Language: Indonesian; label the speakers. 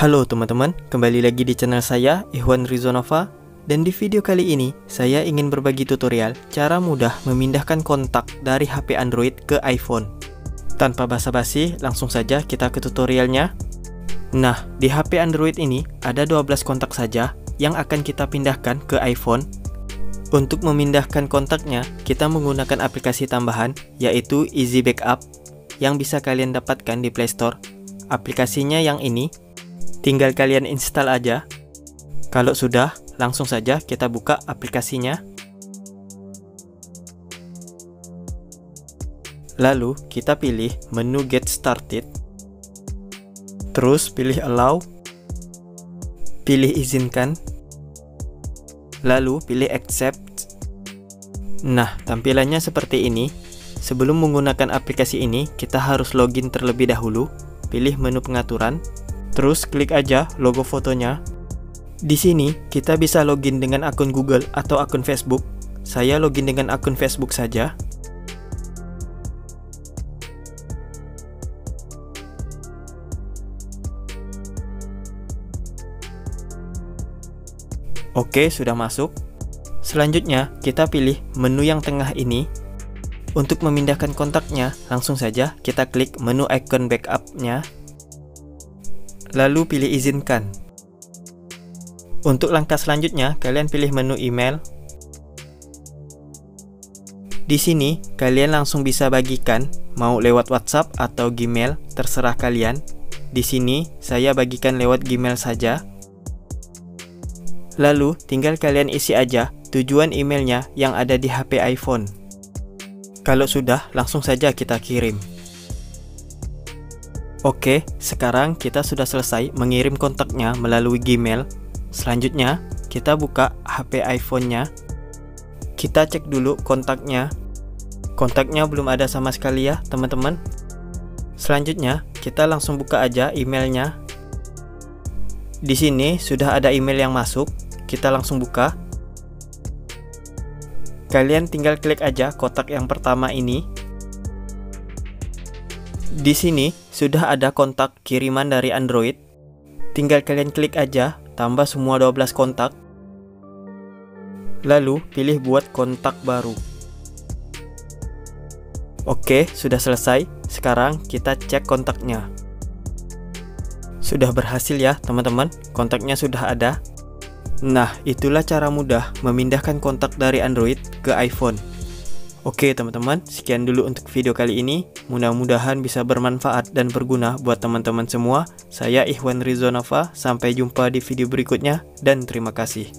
Speaker 1: Halo teman-teman, kembali lagi di channel saya, Ikhwan Rizonova. Dan di video kali ini, saya ingin berbagi tutorial cara mudah memindahkan kontak dari HP Android ke iPhone. Tanpa basa-basi, langsung saja kita ke tutorialnya. Nah, di HP Android ini ada 12 kontak saja yang akan kita pindahkan ke iPhone. Untuk memindahkan kontaknya, kita menggunakan aplikasi tambahan, yaitu Easy Backup, yang bisa kalian dapatkan di Play Store. Aplikasinya yang ini, tinggal kalian install aja. Kalau sudah, langsung saja kita buka aplikasinya. Lalu kita pilih menu Get Started. Terus pilih Allow. Pilih Izinkan. Lalu pilih Accept. Nah, tampilannya seperti ini. Sebelum menggunakan aplikasi ini, kita harus login terlebih dahulu. Pilih menu pengaturan. Terus klik aja logo fotonya. Di sini kita bisa login dengan akun Google atau akun Facebook. Saya login dengan akun Facebook saja. Oke, sudah masuk. Selanjutnya kita pilih menu yang tengah ini. Untuk memindahkan kontaknya, langsung saja kita klik menu icon backup-nya. Lalu pilih Izinkan. Untuk langkah selanjutnya, kalian pilih menu email. Di sini, kalian langsung bisa bagikan, mau lewat WhatsApp atau Gmail, terserah kalian. Di sini, saya bagikan lewat Gmail saja. Lalu, tinggal kalian isi aja tujuan emailnya yang ada di HP iPhone. Kalau sudah, langsung saja kita kirim. Oke, sekarang kita sudah selesai mengirim kontaknya melalui Gmail. Selanjutnya, kita buka HP iPhone-nya. Kita cek dulu kontaknya. Kontaknya belum ada sama sekali ya, teman-teman. Selanjutnya, kita langsung buka aja emailnya. Di sini sudah ada email yang masuk. Kita langsung buka. Kalian tinggal klik aja kotak yang pertama ini. Di sini sudah ada kontak kiriman dari Android. Tinggal kalian klik aja, tambah semua 12 kontak. Lalu pilih buat kontak baru. Oke, sudah selesai. Sekarang kita cek kontaknya. Sudah berhasil ya teman-teman, kontaknya sudah ada. Nah, itulah cara mudah memindahkan kontak dari Android ke iPhone. Oke teman-teman, sekian dulu untuk video kali ini. Mudah-mudahan bisa bermanfaat dan berguna buat teman-teman semua. Saya Ikhwan Rizonova, sampai jumpa di video berikutnya dan terima kasih.